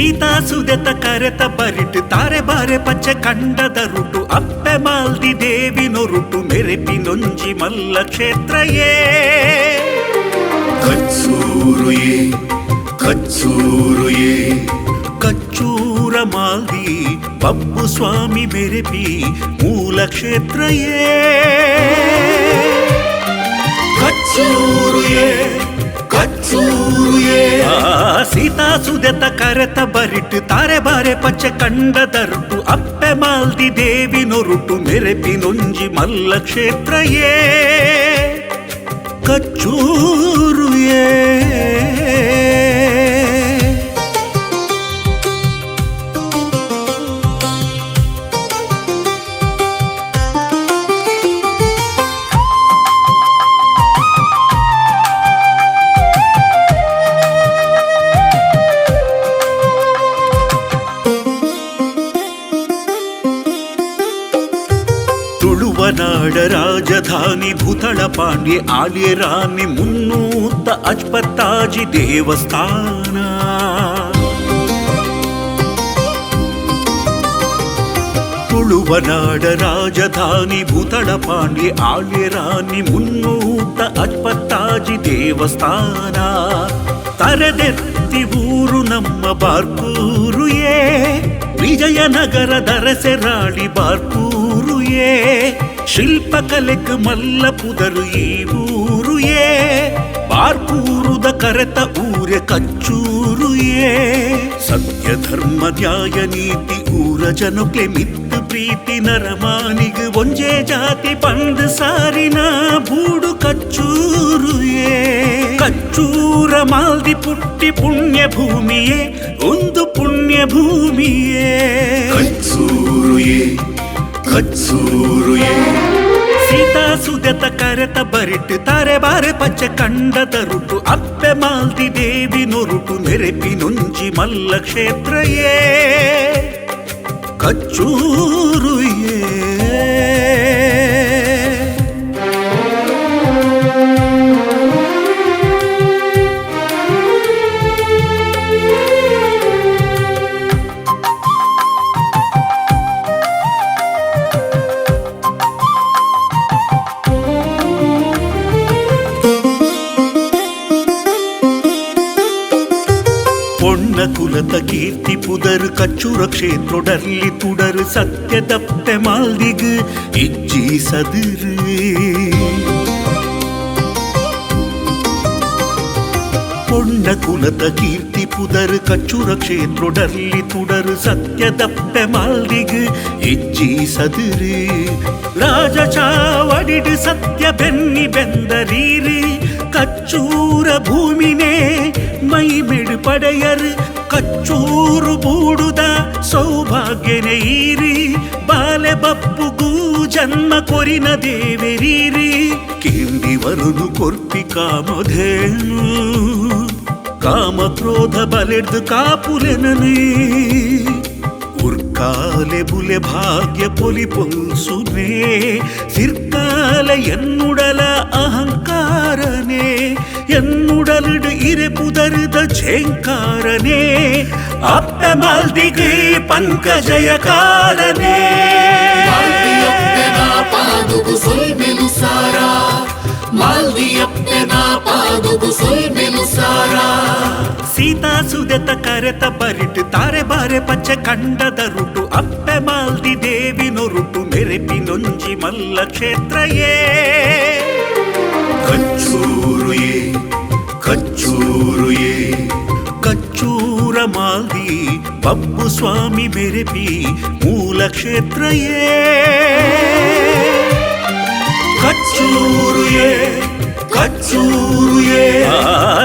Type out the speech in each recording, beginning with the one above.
ಸೀತಾ ಸುದೆತ ಕರೆತ ಬರಿಟ್ ತಾರೆ ಬಾರೆ ಪಚ್ಚೆ ಕಂಡದ ರುಟು ಅಪ್ಪೆ ಮಾಲ್ದಿ ದೇವಿ ನೊರುಟು ಮೆರೆಪಿನೊಂಜಿ ಮಲ್ಲ ಕ್ಷೇತ್ರಯೇ ಕಚ್ಚೂರುಯೇ ಕಚ್ಚೂರುಯೇ ಕಚ್ಚೂರ ಮಾಲ್ದಿ ಪಪ್ಪು ಸ್ವಾಮಿ ಮೆರೆಪಿ ಮೂಲ ಕ್ಷೇತ್ರಯೇ ಕಚ್ಚೂರುಯೇ ಕಚ್ಚೂರುಯೇ ಸೀತಾ ಸುದೆತ ಕರೆತ ಬರಿಟ್ ತಾರೆ ಬಾರೆ ಪಚ್ಚೆ ಕಂಡದ ರುಟು ಅಪ್ಪೆ ಮಾಲ್ದಿ ದೇವಿ ನೊರುಟು ಮೆರೆಪಿನೊಂಜಿ ಮಲ್ಲ ಕ್ಷೇತ್ರಯೇ ಕಚ್ಚೂರುಯೇ ತುಳುವನಾಡ ರಾಜಧಾನಿ ಭೂತಳ ಪಾಂಡ್ಯ ಆಳ್ಯ ರಾಣಿ ಮುನ್ನೂತ ಅಜ್ಪತ್ತಾಜಿ ದೇವಸ್ಥಾನ ತುಳುವನಾಡ ರಾಜಧಾನಿ ಭೂತಳ ಪಾಂಡ್ಯ ಆಳ್ಯ ರಾಣಿ ಮುನ್ನೂತ ಅಜ್ಪತ್ತಾಜಿ ದೇವಸ್ಥಾನ ತರದೆತ್ತಿ ಊರು ನಮ್ಮ ಬಾರ್ಕೂರುಯೇ ವಿಜಯನಗರ ದರಸೆರಾಳಿ ಬಾರ್ಕೂರುಯೇ ಶಿಲ್ಪಕಲೆಕ್ ಮಲ್ಲ ಪುದರು ಈ ಊರುಯೇ ಬಾರ್ಕೂರುದ ಕರೆತ ಊರೆ ಕಚ್ಚೂರುಯೇ ಸತ್ಯ ಧರ್ಮ ನ್ಯಾಯ ನೀತಿ ಊರ ಜನಕ್ಕೆ ಮಿತ್ತು ಪ್ರೀತಿ ನರಮಾನಿಗ್ ಒಂಜೇ ಜಾತಿ ಪಂದ್ ಸಾರಿನ ಬೂಡು ಕಚ್ಚೂರುಯೇ ಕಚ್ಚೂರ ಮಾಲ್ದಿ ಪುಟ್ಟಿ ಪುಣ್ಯ ಭೂಮಿಯೇ ಒಂದು ಪುಣ್ಯ ಭೂಮಿಯೇ ಕಚ್ಚೂರುಯೇ ಕಚ್ಚೂರುಯೇ ಸೀತಾ ಸುದೆತ ಕರೆತ ಬರಿಟ್ ತಾರೆ ಬಾರೆ ಪಚ್ಚೆ ಕಂಡದ ರುಟು ಅಪ್ಪೆ ಮಾಲ್ದಿ ದೇವಿ ನೊರುಟು ಮೆರೆಪಿನೊಂಜಿ ಮಲ್ಲ ಕ್ಷೇತ್ರಯೇ ಕಚ್ಚೂರುಯೇ ಕುಲತ ಕೀರ್ತಿ ಪುದರ್ ಕಚ್ಚೂರ ಕ್ಷೇತ್ರೊಡರ್ಲಿ ತುಡರ್ ಸತ್ಯದಪ್ಪೆ ಮಾಲ್ದಿಗ್ ಇಜ್ಜಿ ಸದಿರು ಪೊಣ್ಣ ಕುಲತ ಕೀರ್ತಿ ಪುದರ್ ಕಚ್ಚೂರ ಕ್ಷೇತ್ರೊಡರ್ಲಿ ತುಡರ್ ಸತ್ಯದಪ್ಪೆ ಮಾಲ್ದಿಗ್ ಇಜ್ಜಿ ಸದಿರು ರಾಜ ಚಾವಡಿಡ್ ಸತ್ಯ ಬೆನ್ನಿ ಬೆಂದರೀರಿ ಕಚ್ಚೂರ ಭೂಮಿನೇ ಮೈ ಮಿಡು ಪಡೆಯರ್ ಕಚ್ಚೂರು ಬೂಡುದ ಸೌಭಾಗ್ಯನೇ ಈರಿ ಬಾಲೆ ಬಪ್ಪುಗೂ ಜನ್ಮ ಕೊರಿನ ದೇವೆರೀರಿ ಕಿಂದಿವರುನು ಕೊರ್ಪಿ ಕಾಮಧೇನು ಕಾಮ ಕ್ರೋಧ ಬಲೆಡ್ದು ಕಾಪುಲೆನನೇ ಉರ್ಕಾಲೆ ಬುಲೆ ಭಾಗ್ಯ ಪೊಲಿ ಪೊಲ್ಸುನೇ ಸಿರ್ಕಾಲೆ ಎನ್ನುಡಲ ಅಹಂಕಾರನೇ ಎನ್ನುಡಲಿಡು ಇರೆ ಪುದರಿದ ಝೇಂಕಾರನೇ ಅಪ್ಪೆ ಮಾಲ್ದಿಗೆ ಪಂಕಜಯಕಾರನೇ ಪಾದುಗು ಸುಲ್ಮೆಲು ಸಾರ ಮಾಲ್ದಿಯಪ್ಪೆನ ಪಾದುಗು ಸುಲ್ಮೆಲು ಸಾರ ಸೀತಾ ಸುದೆತ ಕರೆತ ಬರಿಟ್ ತಾರೆ ಬಾರೆ ಪಚ್ಚೆ ಕಂಡದ ರುಟು ಅಪ್ಪೆ ಮಾಲ್ದಿ ದೇವಿ ನೊರುಟು ಮೆರೆಪಿನೊಂಜಿ ಮಲ್ಲ ಕ್ಷೇತ್ರಯೇ ಕಚ್ಚೂರುಯೇ ಕಚ್ಚೂರುಯೇ ಕಚ್ಚೂರ ಮಾಲ್ದಿ ಪಪ್ಪು ಸ್ವಾಮಿ ಮೆರೆಪಿ ಮೂಲ ಕ್ಷೇತ್ರಯೇ ಕಚ್ಚೂರುಯೇ ಕಚ್ಚೂರುಯೇ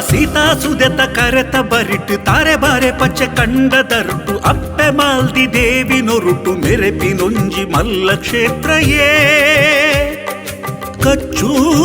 ಸೀತಾ ಸುದೆತ ಕರೆತ ಬರಿಟ್ ತಾರೆ ಬಾರೆ ಪಚ್ಚೆ ಕಂಡದ ರುಟು ಅಪ್ಪೆ ಮಾಲ್ದಿ ದೇವಿ ನೊರುಟು ಮೆರೆಪಿನೊಂಜಿ ಮಲ್ಲ ಕ್ಷೇತ್ರಯೇ ಕಚ್ಚೂರುಯೇ